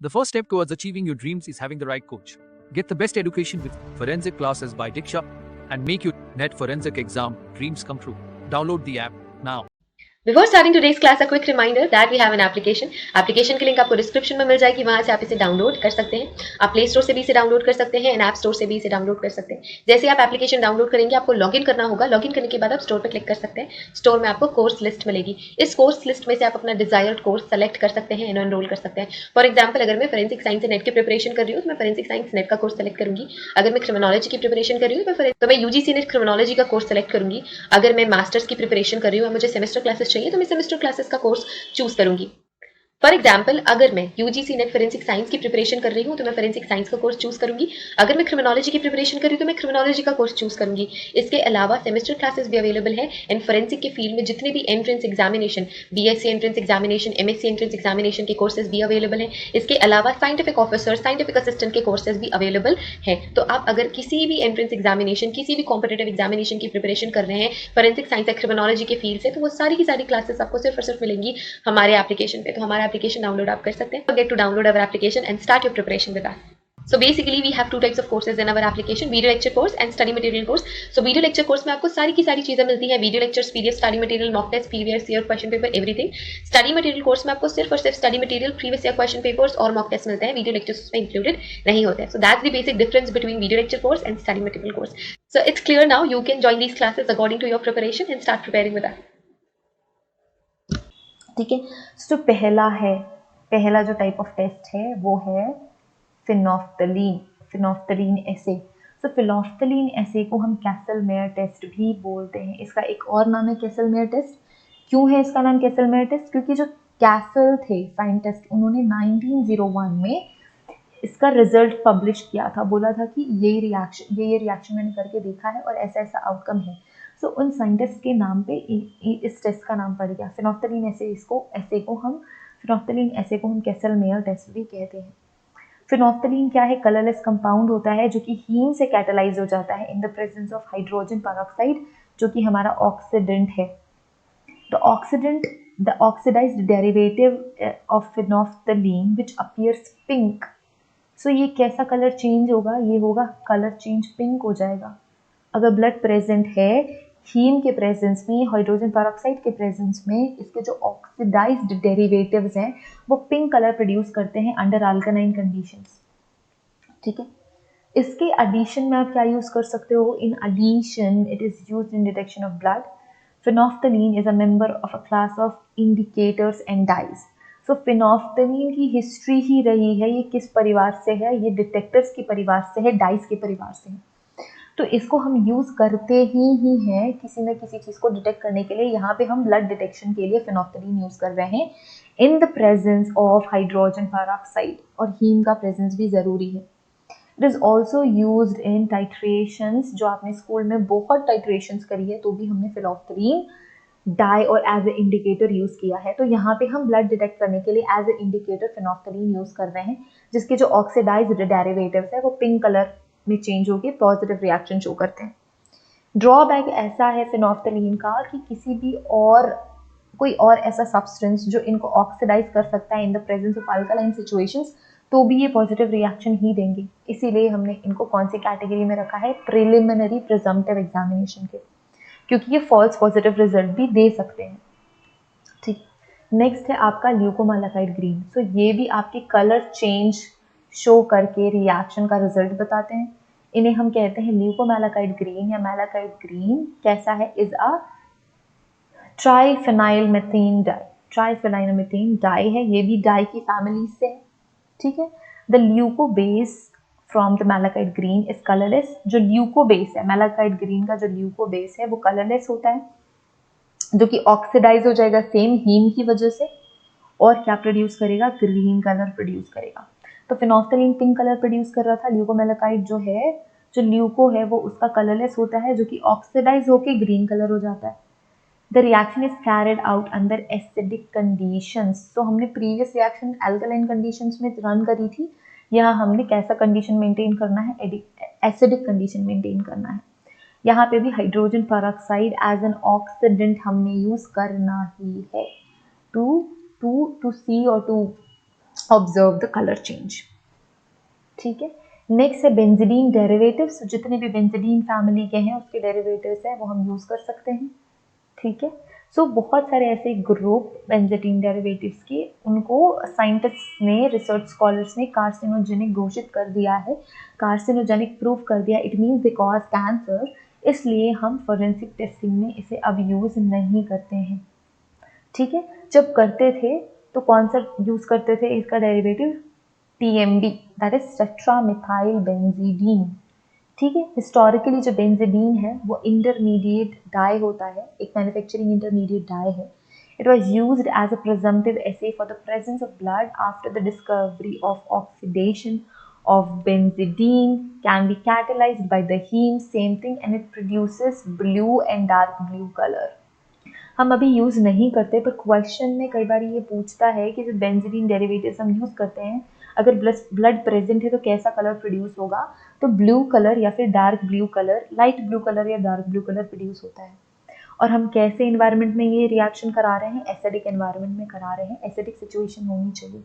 The first step towards achieving your dreams is having the right coach. Get the best education with forensic classes by Diksha and make your net forensic exam dreams come true. Download the app now. Before starting today's class, a quick reminder that we have an application. Application की link आपको description में मिल जाएगी, वहां से आप इसे download कर सकते हैं. आप प्ले स्टोर से भी इसे डाउनलोड कर सकते हैं एंड ऐप स्टोर से भी इसे डाउनलोड कर सकते हैं. जैसे आप एप्लीकेशन डाउनलोड करेंगे आपको लॉगिन करना होगा. लॉगिन करने के बाद आप स्टोर पर क्लिक कर सकते हैं. स्टोर में आपको कोर्स लिस्ट मिलेगी. इस कोर्स लिस्ट में से आप अपना डिजायर्ड कोर्स सेलेक्ट कर सकते हैं एंड एनरोल कर सकते हैं. फॉर एग्जाम्पल, अगर मैं फोरेंसिक साइंस नेट की प्रिपरेशन कर रही हूँ तो मैं फोरेंसिक साइंस नेट का कोर्स सेलेक्ट करूंगी. अगर मैं क्रिमिनोलॉजी की प्रिपरेशन कर रही हूँ तो मैं यूजीसी नेट क्रिमिनोलॉजी का कोर्स सेलेक्ट करूंगी. अगर मैं मास्टर्स की प्रिपरेशन कर रही हूँ, मुझे सेमेस्टर क्लासेस चाहिए तो मैं सेमेस्टर क्लासेस का कोर्स चूज करूंगी. फॉर एग्जाम्पल, अगर मैं यूजीसी नेट फोरेंसिक साइंस की प्रिपरेशन कर रही हूँ तो मैं फोरेंसिक साइंस का कोर्स चूज करूंगी. अगर मैं क्रिमिनोलॉजी की प्रिपरेशन कर रही हूँ तो मैं क्रिमिनोलॉजी का कोर्स चूज करूंगी. इसके अलावा सेमेस्टर क्लासेस भी अवेलेबल है एंड फोरेंसिक के फील्ड में जितने भी entrance examination, BSc entrance examination, MSc entrance examination के कोर्सेज भी अवेलेबल है. इसके अलावा साइंटिफिक ऑफिसर, साइंटिफिक असिस्टेंट के कोर्सेज भी अवेलेबल है. तो आप अगर किसी भी एंट्रेंस एग्जामिनेशन, किसी भी कॉम्पिटेटिव एग्जामिनेशन की प्रिपरेशन कर रहे हैं फोरेंसिक साइंस या क्रिमिनोलॉजी के फील्ड से, तो वो सारी की सारी क्लासेस आपको सिर्फ और सिर्फ मिलेंगी हमारे एप्लीकेशन पे. तो हमारा एप्लीकेशन डाउनलोड कर सकते हैं. Forget to download our application and start your preparation with us. So basically we have two types of courses in our application, video lecture course and study material course. So video lecture course में आपको सारी की सारी चीजें मिलती हैं. Video lectures, PDF, study material, mock test, previous year question paper, everything. Study material course में आपको सिर्फ और सिर्फ study material, previous year question papers और मॉक टेस्ट मिलते हैं. वीडियो लेक्चर्स उसमें इंक्लूडेड नहीं होते हैं. So that's the basic difference between video lecture course and study material course. So it's clear now. You can join these classes according to your preparation and start preparing with us. ठीक है. तो पहला जो type of test है वो है phenolphthalein एसे. तो phenolphthalein एसे को हम कैसलमेयर टेस्ट भी बोलते हैं. इसका एक और नाम है कैसलमेयर टेस्ट. क्यों है इसका नाम कैसलमेयर टेस्ट? क्योंकि जो कैसल थे साइंटिस्ट, उन्होंने 1901 में इसका रिजल्ट पब्लिश किया था. बोला था कि ये रिएक्शन मैंने करके देखा है और ऐसा ऐसा आउटकम है. सो उन साइंटिस्ट के नाम पे इस टेस्ट का नाम पड़ गया फिनोफ्थलीन एसे. फिनोफ्थलीन एसे को हम कैसलमेयर टेस्ट भी कहते हैं. फिनोफ्थलीन क्या है? कलरलेस कंपाउंड होता है जो कि हीम से कैटालाइज हो जाता है in the presence of hydrogen peroxide, जो कि हमारा ऑक्सीडेंट है. The oxidised derivative of phenolphthalein which appears pink. So ये कैसा कलर चेंज होगा? ये होगा कलर चेंज, पिंक हो जाएगा. अगर ब्लड प्रेजेंट है, हीम के प्रेजेंस में, हाइड्रोजन पेरोक्साइड के प्रेजेंस में, इसके जो ऑक्सीडाइज्ड डेरिवेटिव्स हैं वो पिंक कलर प्रोड्यूस करते हैं अंडर अल्कालाइन कंडीशंस. ठीक है. इसके एडिशन में आप क्या यूज कर सकते हो? In addition it is used in detection of blood. Phenolphthalein is a member of a class of indicators and dyes. So phenolphthalein की हिस्ट्री ही रही है. ये किस परिवार से है? ये डिटेक्टर्स के परिवार से है, डाइज के परिवार से है. तो इसको हम यूज़ करते ही हैं किसी न किसी चीज़ को डिटेक्ट करने के लिए. यहाँ पे हम ब्लड डिटेक्शन के लिए फिनोफ्थलीन यूज़ कर रहे हैं इन the presence of hydrogen peroxide, और हीम का प्रेजेंस भी ज़रूरी है. It is also used in titrations. जो आपने स्कूल में बहुत टाइट्रेशंस करी है तो भी हमने फिनोफ्थलीन डाई और एज ए इंडिकेटर यूज़ किया है. तो यहाँ पे हम ब्लड डिटेक्ट करने के लिए as a indicator phenolphthalein use कर रहे हैं, जिसके जो ऑक्सीडाइज्ड डेरिवेटिव्स है वो पिंक कलर में चेंज होकर पॉजिटिव रिएक्शन शो करते हैं. ड्रॉबैक ऐसा है फिनोफ्थलीन का कि कोई और ऐसा सब्सटेंस जो इनको ऑक्सीडाइज कर सकता है in the presence of alkaline situations, तो भी ये पॉजिटिव रिएक्शन ही देंगे. इसीलिए हमने इनको कौन सी कैटेगरी में रखा है? प्रिलिमिनरी प्रिजम्पटिव एग्जामिनेशन के, क्योंकि ये फॉल्स पॉजिटिव रिजल्ट भी दे सकते हैं. ठीक. नेक्स्ट है आपका ल्यूकोमालाकाइड ग्रीन. सो ये भी आपके कलर चेंज शो करके रिएक्शन का रिजल्ट बताते हैं. इन्हें हम कहते हैं ल्यूकोमालाकाइड ग्रीन या मालाकाइड ग्रीन. कैसा है? इज अ ट्राइफेनाइलमेथेन डाई है. ये भी डाई की फैमिली से है. ठीक है. The leucobase from the malachite green is colourless. जो ल्यूकोबेस है मालाकाइड ग्रीन का, जो ल्यूकोबेस है वो कलरलेस होता है, जो कि ऑक्सीडाइज हो जाएगा सेम हीम की वजह से, और क्या प्रोड्यूस करेगा? ग्रीन कलर प्रोड्यूस करेगा. तो फिनोफ्थलीन पिंक कलर प्रोड्यूस कर रहा था. ल्यूकोमालाकाइड जो ल्यूको है वो उसका कलरलेस होता है, जो कि ऑक्सीडाइज होके ग्रीन कलर हो जाता है. The reaction is carried out under acidic conditions. तो हमने प्रीवियस रिएक्शन एल्कलाइन कंडीशंस में रन करी थी. यहाँ हमने कैसा कंडीशन मेंटेन करना है? एसिडिक कंडीशन मेंटेन करना है. यहाँ पे भी hydrogen peroxide as an oxidant हमने यूज करना ही है टू सी और to observe the colour change. ठीक है, नेक्स्ट है बेंजीडीन डेरिवेटिव्स। जितने भी बेंजीडीन फैमिली के हैं उसके डेरिवेटिव्स हैं वो हम यूज कर सकते हैं। ठीक है, सो बहुत सारे ऐसे ग्रुप बेंजीडीन डेरिवेटिव्स के, उनको साइंटिस्ट ने, रिसर्च स्कॉलर्स ने कार्सिनोजेनिक घोषित कर दिया है, कार्सिनोजेनिक प्रूव कर दिया, it means they cause cancer. इसलिए हम फोरेंसिक टेस्टिंग में इसे अब यूज नहीं करते हैं। ठीक है, जब करते थे तो कौन सा यूज करते थे इसका derivative? TMB, that is टेट्रामिथाइल benzidine. ठीक है, हिस्टोरिकली जो बेंजीडीन है वो इंटरमीडिएट डाई होता है, एक मैन्युफैक्चरिंग इंटरमीडिएट डाई है। It was used as a presumptive assay for the presence of blood after the discovery of oxidation of benzidine can be catalyzed by the heme, same thing, and it produces blue and dark blue color. हम अभी use नहीं करते, पर question में कई बार ये पूछता है कि जो बेंजीडीन डेरिवेटिव्स हम यूज़ करते हैं, अगर ब्लड प्रेजेंट है तो कैसा कलर प्रोड्यूस होगा? तो ब्लू कलर या फिर dark blue colour, light blue colour या डार्क ब्लू कलर प्रोड्यूस होता है। और हम कैसे इन्वायरमेंट में ये रिएक्शन करा रहे हैं? एसिडिक इन्वायरमेंट में करा रहे हैं, एसिडिक सिचुएशन होनी चाहिए।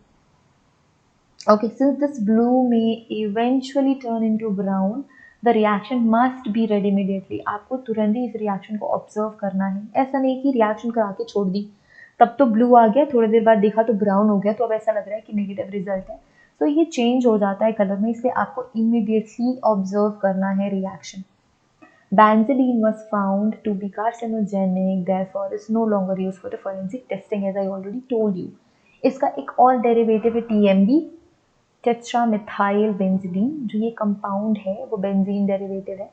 Okay, since this blue may eventually turn into brown, the reaction must be read immediately. आपको तुरंत ही इस रिएक्शन को ऑब्जर्व करना है। ऐसा नहीं कि रिएक्शन करा के छोड़ दी, तब तो ब्लू आ गया, थोड़ी देर बाद देखा तो ब्राउन हो गया, तो अब ऐसा लग रहा है कि नेगेटिव रिजल्ट है। तो ये चेंज हो जाता है कलर में, इसलिए आपको इमीडिएटली ऑब्जर्व करना है reaction. Benzidine was found to be carcinogenic, therefore is no longer used for the forensic testing, as I already told you. इसका एक और डेरिवेटिव है TMB, टेट्रामिथाइल बेंजीडीन। जो ये कंपाउंड है वो बेंजीन डेरिवेटिव है।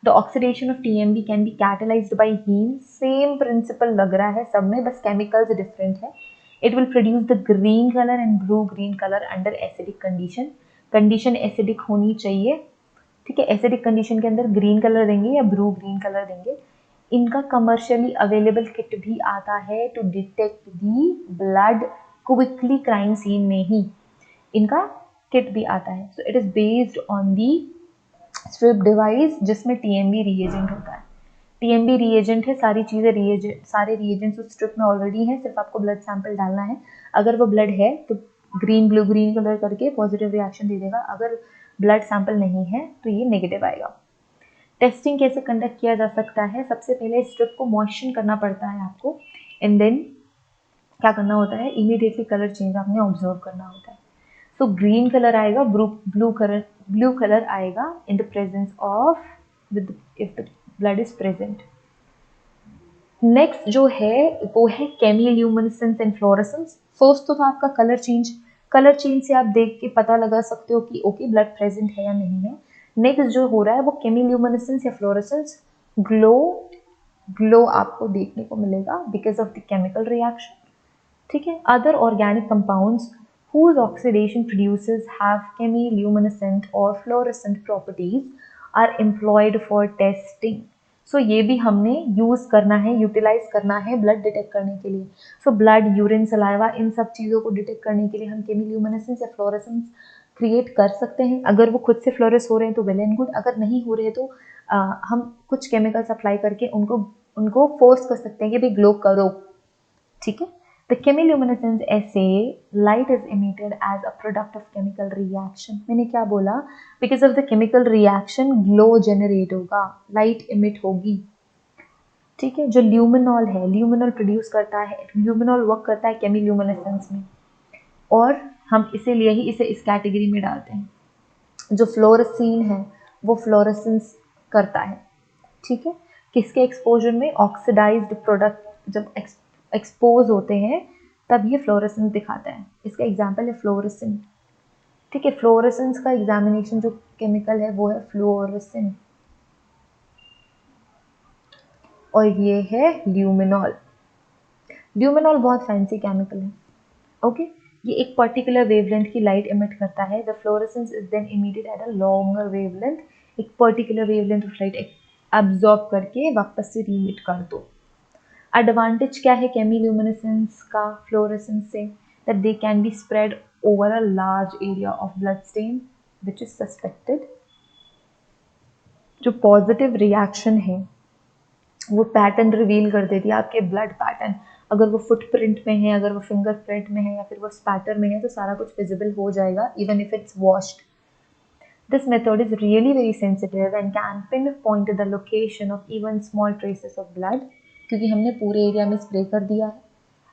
The oxidation of TMB can be catalysed by heme. Same principle लग रहा है सब में, बस केमिकल्स डिफरेंट है। It will produce the green colour and blue green colour under acidic condition. Condition acidic होनी चाहिए। ठीक है, एसिडिक कंडीशन के अंदर ग्रीन कलर देंगे या ब्लू ग्रीन कलर देंगे। इनका कमर्शियली अवेलेबल किट भी आता है to detect the blood quickly crime scene में ही इनका किट भी आता है। So it is based on the strip device जिसमें TMB रिएजेंट होता है। TMB रिएजेंट है, सारी चीज़ें रिएजेंट, सारे रिएजेंट्स उस स्ट्रिप में ऑलरेडी हैं, सिर्फ आपको ब्लड सैंपल डालना है। अगर वो ब्लड है तो ग्रीन ब्लू ग्रीन कलर करके पॉजिटिव रिएक्शन दे देगा, अगर ब्लड सैंपल नहीं है तो ये नेगेटिव आएगा। टेस्टिंग कैसे कंडक्ट किया जा सकता है? सबसे पहले स्ट्रिप को मॉइस्चर करना पड़ता है आपको, एंड देन क्या करना होता है? इमीडिएटली कलर चेंज आपने ऑब्जर्व करना होता है। तो ग्रीन कलर आएगा, ब्लू कलर आएगा इन the presence of if the blood is present. Next जो है वो है केमिल्यूमिनेसेंस एंड फ्लोरेसेंस। फर्स्ट तो था आपका कलर चेंज। कलर चेंज से आप देख के पता लगा सकते हो कि ओके ब्लड प्रेजेंट है या नहीं है। नेक्स्ट जो हो रहा है वो केमिल्यूमिनेसेंस या फ्लोरेसेंस। ग्लो आपको देखने को मिलेगा because of the chemical reaction. ठीक है, other organic compounds whose oxidation produces have chemiluminescent or fluorescent properties are employed for testing. So ये भी हमने यूज करना है, यूटिलाइज करना है ब्लड डिटेक्ट करने के लिए। सो ब्लड, यूरिन, सलाइवा, इन सब चीज़ों को डिटेक्ट करने के लिए हम केमिल्यूमिनेसेंस या फ्लोरेसेंस क्रिएट कर सकते हैं। अगर वो खुद से फ्लोरेस हो रहे हैं तो वेल एंड गुड, अगर नहीं हो रहे हैं तो हम कुछ केमिकल्स अप्लाई करके उनको फोर्स कर सकते हैं कि भाई ग्लो करो। ठीक है, The chemiluminescence assay, light is emitted as a product of chemical reaction. मैंने क्या बोला? Because of the chemical reaction, glow generate होगा, light emit होगी। ठीक है, जो ल्यूमिनॉल है, ल्यूमिनॉल प्रोड्यूस करता है, ल्यूमिनॉल वर्क करता है केमिल्यूमिनेसेंस में, और हम इसीलिए ही इसे इस कैटेगरी में डालते हैं। जो फ्लोरेसीन है वो फ्लोरेसेंस करता है। ठीक है, किसके एक्सपोजर में? ऑक्सीडाइज्ड प्रोडक्ट जब एक्सपोज होते हैं तब ये फ्लोरेसेंस दिखाता है। इसका एग्जाम्पल है फ्लोरेसिन। ठीक है, फ्लोरेसेंस का एग्जामिनेशन जो केमिकल है वो है फ्लोरेसिन, और ये है ल्यूमिनॉल। ल्यूमिनॉल बहुत फैंसी केमिकल है। ओके, ये एक पर्टिकुलर वेवलेंथ की लाइट इमिट करता है। The fluorescence is then emitted at a longer wavelength. एक particular wavelength of light absorb करके वापस से रीमिट कर दो। एडवांटेज क्या है केमिल्यूमिनेसेंस का फ्लोरेसेंस से? That they can be spread over a large area of blood stain which is suspected. जो पॉजिटिव रिएक्शन है वो पैटर्न रिवील कर देती है, आपके ब्लड पैटर्न। अगर वो फुटप्रिंट में है, अगर वो फिंगरप्रिंट में है, या फिर वो स्पैटर में है, तो सारा कुछ विजिबल हो जाएगा even if it's washed. This method is really very sensitive and can pinpoint the location of even small traces of blood, क्योंकि हमने पूरे एरिया में स्प्रे कर दिया है.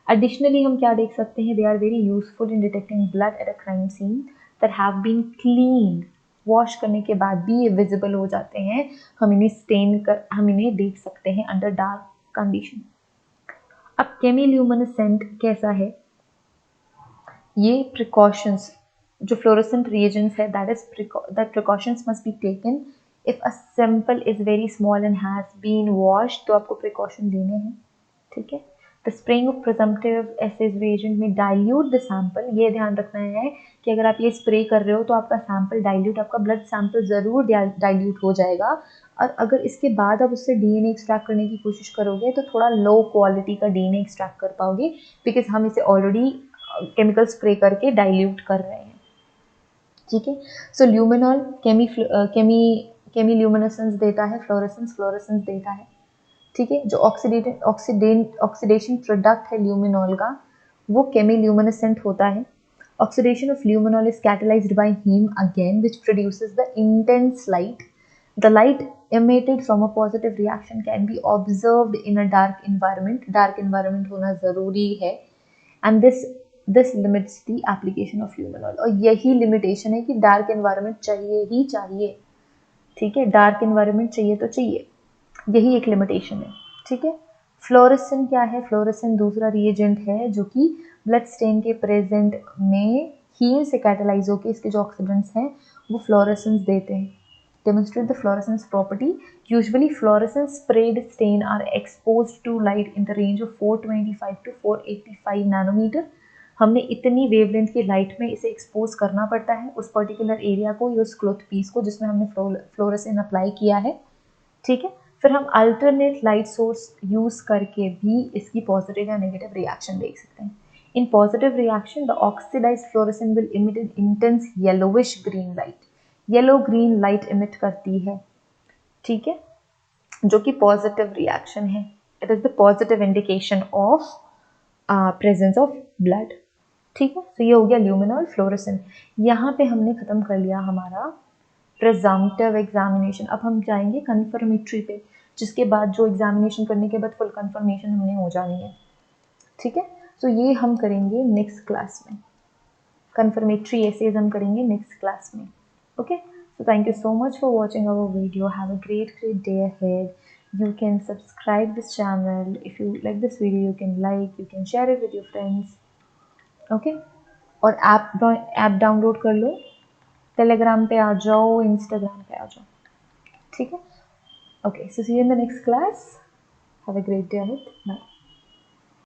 Additionally हम क्या देख सकते हैं, they are very useful in detecting blood at a crime scene that have been cleaned. Wash करने के बाद भी ये विजिबल हो जाते हैं, हम इन्हें देख सकते हैं अंडर डार्क कंडीशन. अब केमिल्यूमिनेसेंट कैसा है, ये प्रिकॉशंस जो फ्लोरोसेंट रिएजेंट्स है, that precautions must be taken if a sample is very small and has been washed, तो आपको प्रिकॉशन लेने हैं. ठीक है. The spraying of presumptive assays reagent में dilute the sample, ये ध्यान रखना है कि अगर आप ये स्प्रे कर रहे हो तो आपका सैंपल डाइल्यूट, आपका ब्लड सैंपल ज़रूर डाइल्यूट हो जाएगा. और अगर इसके बाद आप उससे डीएनए एक्सट्रैक्ट करने की कोशिश करोगे तो थोड़ा लो क्वालिटी का डीएनए एक्सट्रैक्ट कर पाओगे, बिकॉज हम इसे ऑलरेडी केमिकल स्प्रे करके डाइल्यूट कर रहे हैं. ठीक है. सो ल्यूमिनॉल केमिल्यूमिनेसेंस देता है, फ्लोरेसेंस देता है. ठीक है. जो ऑक्सीडेशन प्रोडक्ट है ल्यूमिनॉल का, वो केमिल्यूमिनेसेंट होता है. Oxidation of luminol is catalysed by heme again which produces the intense light. The light emitted from a positive reaction can be observed in a dark environment. Dark environment होना ज़रूरी है. And this limits the application of luminol. और यही limitation है कि dark environment चाहिए ही चाहिए. ठीक है. dark environment चाहिए तो चाहिए, यही एक limitation है. ठीक है. फ्लोरेसेंट क्या है, फ्लोरेसेंट दूसरा रिएजेंट है जो कि ब्लड स्टेन के प्रेजेंट में हीम से कैटालाइज होकर इसके जो ऑक्सीडेंट्स हैं वो फ्लोरेसेंस देते हैं. Demonstrate the fluorescence property. Usually fluorescence sprayed stain are exposed to light in the range of 425 to 485 nanometer. हमने इतनी वेवलेंथ की लाइट में इसे एक्सपोज करना पड़ता है उस पर्टिकुलर एरिया को या उस क्लॉथ पीस को जिसमें हमने फ्लोरेसेंट अप्लाई किया है. ठीक है. फिर हम अल्टरनेट लाइट सोर्स यूज करके भी इसकी पॉजिटिव या नेगेटिव रिएक्शन देख सकते हैं. In positive reaction the oxidised fluorescent will emit an intense yellowish green light. Yellow green light emit करती है. ठीक है. जो कि पॉजिटिव रिएक्शन है. It is the positive indication of presence of blood. ठीक है. तो ये हो गया ल्यूमिनॉल फ्लोरेसेंट. यहाँ पे हमने खत्म कर लिया हमारा प्रिजम्पटिव एग्जामिनेशन. अब हम जाएंगे कन्फर्मेटरी पे, जिसके बाद जो एग्जामिनेशन करने के बाद फुल कन्फर्मेशन हमने हो जानी है. ठीक है. तो ये हम करेंगे नेक्स्ट क्लास में. कन्फर्मेटरी एसेज हम करेंगे नेक्स्ट क्लास में. Okay, so thank you so much for watching our video. Have a great day ahead. You can subscribe this channel. If you like this video, you can like, you can share it with your friends. Okay, और app download कर लो, Telegram पे आ जाओ, Instagram पे आ जाओ. ठीक है. Okay, so see you in the next class. Have a great day ahead. Bye.